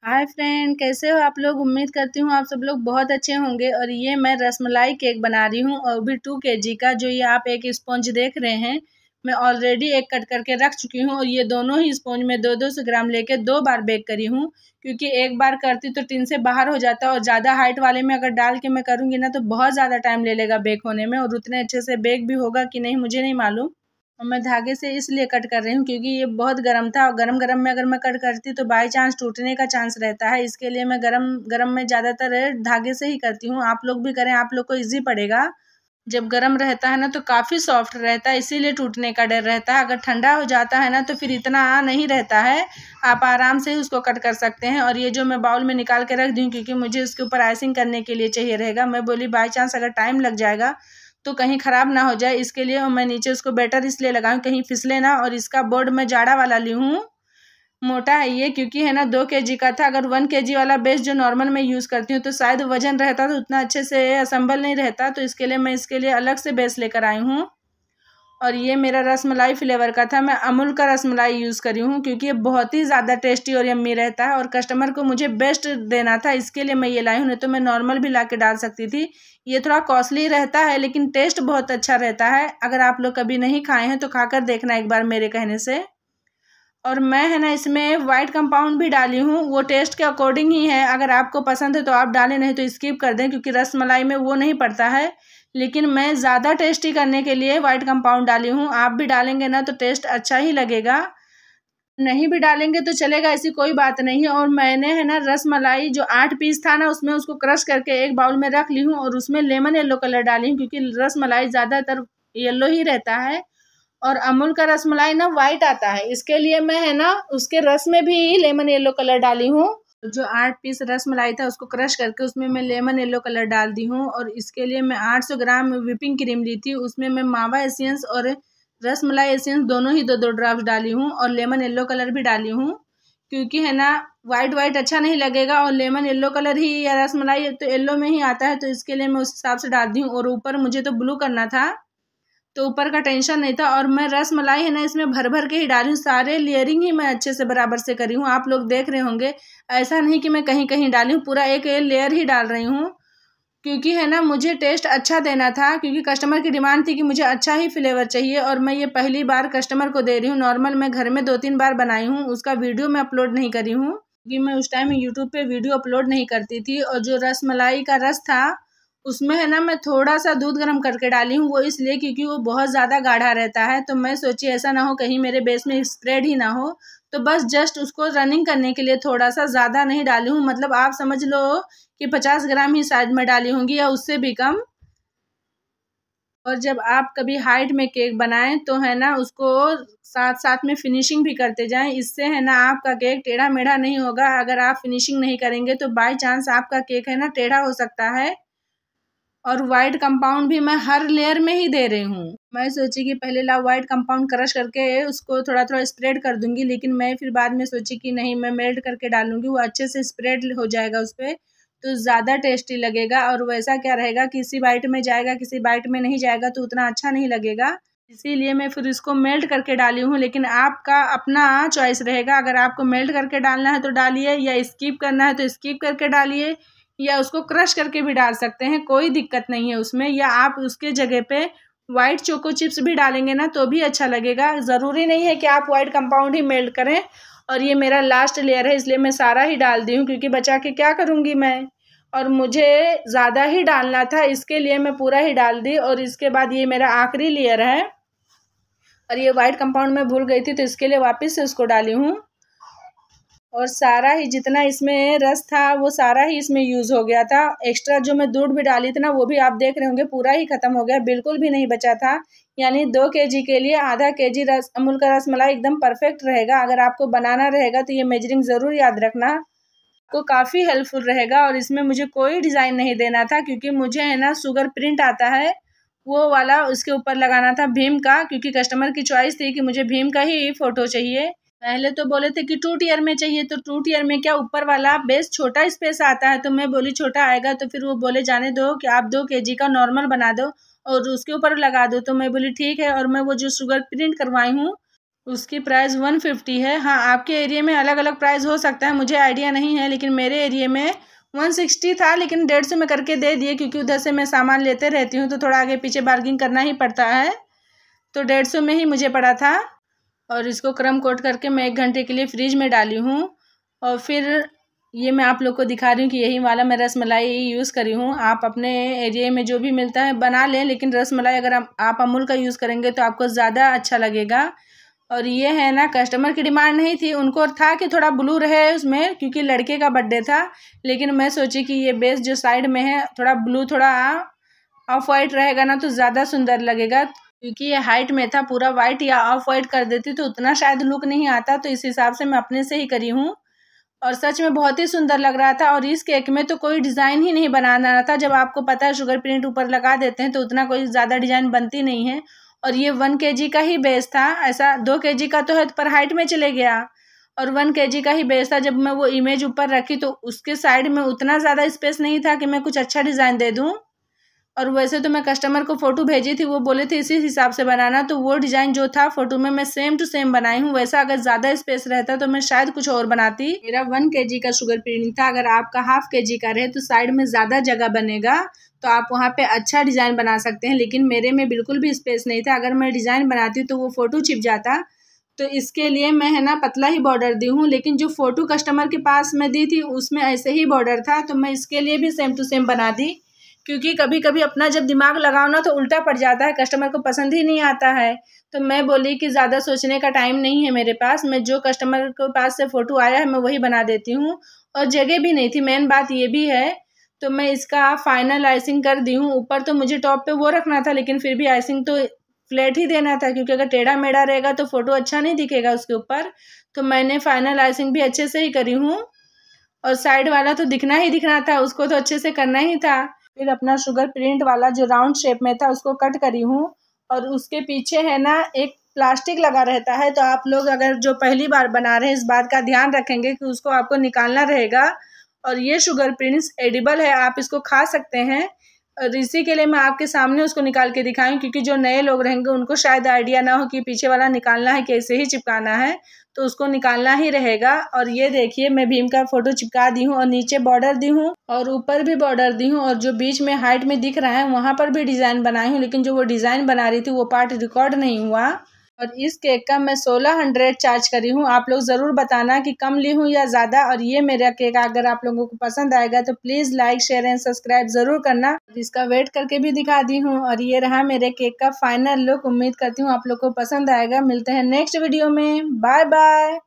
Hi friend, कैसे हो आप लोग। उम्मीद करती हूँ आप सब लोग बहुत अच्छे होंगे। और ये मैं रसमलाई केक बना रही हूँ और भी 2 kg का। जो ये आप एक स्पॉन्ज देख रहे हैं, मैं ऑलरेडी एक कट करके रख चुकी हूँ। और ये दोनों ही स्पॉन्ज में 200 ग्राम लेके 2 बार बेक करी हूँ, क्योंकि एक बार करती तो टिन से बाहर हो जाता। और ज़्यादा हाइट वाले में अगर डाल के मैं करूँगी ना तो बहुत ज़्यादा टाइम ले लेगा बेक होने में, और उतने अच्छे से बेक भी होगा कि नहीं मुझे नहीं मालूम। और मैं धागे से इसलिए कट कर रही हूँ क्योंकि ये बहुत गर्म था, और गरम में अगर मैं कट करती तो बाई चांस टूटने का चांस रहता है। इसके लिए मैं गरम में ज़्यादातर धागे से ही करती हूँ। आप लोग भी करें, आप लोग को ईजी पड़ेगा। जब गरम रहता है ना तो काफ़ी सॉफ्ट रहता है, इसीलिए टूटने का डर रहता है। अगर ठंडा हो जाता है ना तो फिर इतना नहीं रहता है, आप आराम से ही उसको कट कर सकते हैं। और ये जो मैं बाउल में निकाल के रख दी हूँ, क्योंकि मुझे उसके ऊपर आइसिंग करने के लिए चाहिए रहेगा। मैं बोली बाई चांस अगर टाइम लग जाएगा तो कहीं ख़राब ना हो जाए, इसके लिए मैं नीचे उसको बैटर इसलिए लगाऊँ कहीं फिसले ना। और इसका बोर्ड मैं जाड़ा वाला ली हूँ, मोटा है ये, क्योंकि है ना 2 kg का था। अगर 1 kg वाला बेस जो नॉर्मल मैं यूज़ करती हूँ तो शायद वजन रहता तो उतना अच्छे से असम्बल नहीं रहता, तो इसके लिए मैं इसके लिए अलग से बेस लेकर आई हूँ। और ये मेरा रसमलाई फ्लेवर का था। मैं अमूल का रसमलाई यूज़ करी हूँ, क्योंकि ये बहुत ही ज़्यादा टेस्टी और यम्मी रहता है, और कस्टमर को मुझे बेस्ट देना था, इसके लिए मैं ये लाई हूँ। नहीं तो मैं नॉर्मल भी ला के डाल सकती थी। ये थोड़ा कॉस्टली रहता है लेकिन टेस्ट बहुत अच्छा रहता है। अगर आप लोग कभी नहीं खाए हैं तो खाकर देखना एक बार मेरे कहने से। और मैं है ना इसमें वाइट कंपाउंड भी डाली हूँ, वो टेस्ट के अकॉर्डिंग ही है। अगर आपको पसंद है तो आप डालें, नहीं तो स्किप कर दें, क्योंकि रसमलाई में वो नहीं पड़ता है। लेकिन मैं ज़्यादा टेस्टी करने के लिए वाइट कंपाउंड डाली हूँ। आप भी डालेंगे ना तो टेस्ट अच्छा ही लगेगा, नहीं भी डालेंगे तो चलेगा, ऐसी कोई बात नहीं है। और मैंने है ना रसमलाई जो 8 पीस था ना उसमें उसको क्रश करके एक बाउल में रख ली हूँ, और उसमें लेमन येलो कलर डाली हूँ, क्योंकि रसमलाई ज़्यादातर येलो ही रहता है। और अमूल का रसमलाई ना वाइट आता है, इसके लिए मैं है ना उसके रस में भी लेमन येलो कलर डाली हूँ। जो 8 पीस रसमलाई था उसको क्रश करके उसमें मैं लेमन येलो कलर डाल दी हूँ। और इसके लिए मैं 800 ग्राम व्हिपिंग क्रीम ली थी, उसमें मैं मावा एसेंस और रसमलाई एसेंस दोनों ही 2-2 ड्रॉप्स डाली हूँ, और लेमन येलो कलर भी डाली हूँ, क्योंकि है ना वाइट अच्छा नहीं लगेगा। और लेमन येलो कलर ही या रसमलाई तो येलो में ही आता है, तो इसके लिए मैं उस हिसाब से डाल दी हूँ। और ऊपर मुझे तो ब्लू करना था, तो ऊपर का टेंशन नहीं था। और मैं रसमलाई है ना इसमें भर भर के ही डाली हूँ, सारे लेयरिंग ही मैं अच्छे से बराबर से करी हूँ। आप लोग देख रहे होंगे, ऐसा नहीं कि मैं कहीं कहीं डाली हूँ, पूरा एक लेयर ही डाल रही हूँ, क्योंकि है ना मुझे टेस्ट अच्छा देना था, क्योंकि कस्टमर की डिमांड थी कि मुझे अच्छा ही फ्लेवर चाहिए। और मैं ये पहली बार कस्टमर को दे रही हूँ। नॉर्मल मैं घर में 2-3 बार बनाई हूँ, उसका वीडियो मैं अपलोड नहीं करी हूँ, क्योंकि मैं उस टाइम यूट्यूब पे वीडियो अपलोड नहीं करती थी। और जो रसमलाई का रस था उसमें है ना मैं थोड़ा सा दूध गर्म करके डाली हूँ, वो इसलिए क्योंकि वो बहुत ज़्यादा गाढ़ा रहता है। तो मैं सोची ऐसा ना हो कहीं मेरे बेस में स्प्रेड ही ना हो, तो बस जस्ट उसको रनिंग करने के लिए थोड़ा सा, ज़्यादा नहीं डाली हूँ। मतलब आप समझ लो कि 50 ग्राम ही शायद मैं डाली होंगी, या उससे भी कम। और जब आप कभी हाइट में केक बनाएं तो है ना उसको साथ साथ में फिनिशिंग भी करते जाएं, इससे है ना आपका केक टेढ़ा मेढ़ा नहीं होगा। अगर आप फिनिशिंग नहीं करेंगे तो बाय चांस आपका केक है ना टेढ़ा हो सकता है। और वाइट कंपाउंड भी मैं हर लेयर में ही दे रही हूँ। मैं सोची कि पहले वाइट कंपाउंड क्रश करके उसको थोड़ा थोड़ा स्प्रेड कर दूंगी, लेकिन मैं फिर बाद में सोची कि नहीं, मैं मेल्ट करके डालूंगी, वो अच्छे से स्प्रेड हो जाएगा उस पर, तो ज़्यादा टेस्टी लगेगा। और वैसा क्या रहेगा, किसी बाइट में जाएगा किसी बाइट में नहीं जाएगा, तो उतना अच्छा नहीं लगेगा। इसीलिए मैं फिर इसको मेल्ट करके डाली हूँ। लेकिन आपका अपना चॉइस रहेगा, अगर आपको मेल्ट करके डालना है तो डालिए, या स्किप करना है तो स्किप करके डालिए, या उसको क्रश करके भी डाल सकते हैं, कोई दिक्कत नहीं है उसमें। या आप उसके जगह पे वाइट चोको चिप्स भी डालेंगे ना तो भी अच्छा लगेगा। ज़रूरी नहीं है कि आप वाइट कंपाउंड ही मेल्ट करें। और ये मेरा लास्ट लेयर है, इसलिए मैं सारा ही डाल दी हूँ, क्योंकि बचा के क्या करूँगी मैं, और मुझे ज़्यादा ही डालना था, इसके लिए मैं पूरा ही डाल दी। और इसके बाद ये मेरा आखिरी लेयर है, और ये वाइट कंपाउंड मैं भूल गई थी तो इसके लिए वापस से उसको डाली हूँ। और सारा ही जितना इसमें रस था वो सारा ही इसमें यूज़ हो गया था। एक्स्ट्रा जो मैं दूध भी डाली थी ना वो भी आप देख रहे होंगे पूरा ही ख़त्म हो गया, बिल्कुल भी नहीं बचा था। यानी 2 kg के लिए आधा kg रस अमूल का रसमलाई एकदम परफेक्ट रहेगा। अगर आपको बनाना रहेगा तो ये मेजरिंग ज़रूर याद रखना, को काफ़ी हेल्पफुल रहेगा। और इसमें मुझे कोई डिज़ाइन नहीं देना था, क्योंकि मुझे है ना शुगर प्रिंट आता है वो वाला उसके ऊपर लगाना था भीम का, क्योंकि कस्टमर की चॉइस थी कि मुझे भीम का ही फ़ोटो चाहिए। पहले तो बोले थे कि 2 टियर में चाहिए, तो 2 टियर में क्या ऊपर वाला बेस छोटा स्पेस आता है, तो मैं बोली छोटा आएगा, तो फिर वो बोले जाने दो कि आप 2 kg का नॉर्मल बना दो और उसके ऊपर लगा दो। तो मैं बोली ठीक है। और मैं वो जो शुगर प्रिंट करवाई हूँ उसकी प्राइस 150 है। हाँ, आपके एरिया में अलग अलग प्राइस हो सकता है, मुझे आइडिया नहीं है, लेकिन मेरे एरिया में 160 था, लेकिन 150 में करके दे दिए क्योंकि उधर से मैं सामान लेते रहती हूँ तो थोड़ा आगे पीछे बार्गिंग करना ही पड़ता है, तो 150 में ही मुझे पड़ा था। और इसको क्रम कोट करके मैं 1 घंटे के लिए फ्रिज में डाली हूँ। और फिर ये मैं आप लोग को दिखा रही हूँ कि यही वाला मैं रसमलाई यूज़ करी हूँ। आप अपने एरिया में जो भी मिलता है बना लें, लेकिन रसमलाई अगर आप अमूल का यूज़ करेंगे तो आपको ज़्यादा अच्छा लगेगा। और ये है ना, कस्टमर की डिमांड नहीं थी, उनको था कि थोड़ा ब्लू रहे उसमें क्योंकि लड़के का बर्थडे था, लेकिन मैं सोची कि ये बेस जो साइड में है थोड़ा ब्लू, थोड़ा ऑफ वाइट रहेगा ना तो ज़्यादा सुंदर लगेगा। क्योंकि ये हाइट में था, पूरा वाइट या ऑफ वाइट कर देती तो उतना शायद लुक नहीं आता, तो इस हिसाब से मैं अपने से ही करी हूँ। और सच में बहुत ही सुंदर लग रहा था। और इस केक में तो कोई डिज़ाइन ही नहीं बनाना था, जब आपको पता है शुगर प्रिंट ऊपर लगा देते हैं तो उतना कोई ज़्यादा डिज़ाइन बनती नहीं है। और ये 1 kg का ही बेस था, ऐसा 2 kg का तो है पर हाइट में चले गया, और 1 kg का ही बेस था। जब मैं वो इमेज ऊपर रखी तो उसके साइड में उतना ज़्यादा स्पेस नहीं था कि मैं कुछ अच्छा डिज़ाइन दे दूँ। और वैसे तो मैं कस्टमर को फ़ोटो भेजी थी, वो बोले थे इसी हिसाब से बनाना, तो वो डिज़ाइन जो था फ़ोटो में मैं सेम टू सेम बनाई हूँ। वैसा अगर ज़्यादा स्पेस रहता तो मैं शायद कुछ और बनाती। मेरा 1 kg का शुगर प्रिंट था, अगर आपका ½ kg का रहे तो साइड में ज़्यादा जगह बनेगा, तो आप वहाँ पे अच्छा डिज़ाइन बना सकते हैं, लेकिन मेरे में बिल्कुल भी स्पेस नहीं था। अगर मैं डिज़ाइन बनाती तो वो फ़ोटो छिप जाता, तो इसके लिए मैं है ना पतला ही बॉर्डर दी हूँ। लेकिन जो फ़ोटो कस्टमर के पास मैं दी थी उसमें ऐसे ही बॉर्डर था, तो मैं इसके लिए भी सेम टू सेम बना दी, क्योंकि कभी कभी अपना जब दिमाग लगाओ ना तो उल्टा पड़ जाता है, कस्टमर को पसंद ही नहीं आता है। तो मैं बोली कि ज़्यादा सोचने का टाइम नहीं है मेरे पास, मैं जो कस्टमर के पास से फ़ोटो आया है मैं वही बना देती हूँ। और जगह भी नहीं थी, मेन बात ये भी है। तो मैं इसका फाइनल आइसिंग कर दी हूँ। ऊपर तो मुझे टॉप पे वो रखना था, लेकिन फिर भी आइसिंग तो फ्लैट ही देना था, क्योंकि अगर टेढ़ा मेढ़ा रहेगा तो फ़ोटो अच्छा नहीं दिखेगा उसके ऊपर। तो मैंने फाइनल आइसिंग भी अच्छे से ही करी हूँ। और साइड वाला तो दिखना ही दिखना था, उसको तो अच्छे से करना ही था। फिर अपना शुगर प्रिंट वाला जो राउंड शेप में था उसको कट करी हूँ। और उसके पीछे है ना एक प्लास्टिक लगा रहता है, तो आप लोग अगर जो पहली बार बना रहे हैं इस बात का ध्यान रखेंगे कि उसको आपको निकालना रहेगा। और ये शुगर प्रिंट्स एडिबल है, आप इसको खा सकते हैं। और इसी के लिए मैं आपके सामने उसको निकाल के दिखाऊं, क्योंकि जो नए लोग रहेंगे उनको शायद आइडिया ना हो कि पीछे वाला निकालना है, कैसे ही चिपकाना है, तो उसको निकालना ही रहेगा। और ये देखिए मैं भीम का फ़ोटो चिपका दी हूँ और नीचे बॉर्डर दी हूँ और ऊपर भी बॉर्डर दी हूँ, और जो बीच में हाइट में दिख रहा है वहाँ पर भी डिज़ाइन बनाई हूँ, लेकिन जो वो डिज़ाइन बना रही थी वो पार्ट रिकॉर्ड नहीं हुआ। और इस केक का मैं 1600 चार्ज करी हूँ। आप लोग ज़रूर बताना कि कम ली हूँ या ज़्यादा। और ये मेरा केक अगर आप लोगों को पसंद आएगा तो please like share and subscribe ज़रूर करना। इसका वेट करके भी दिखा दी हूँ। और ये रहा मेरे केक का फाइनल लुक। उम्मीद करती हूँ आप लोग को पसंद आएगा। मिलते हैं नेक्स्ट वीडियो में। Bye bye.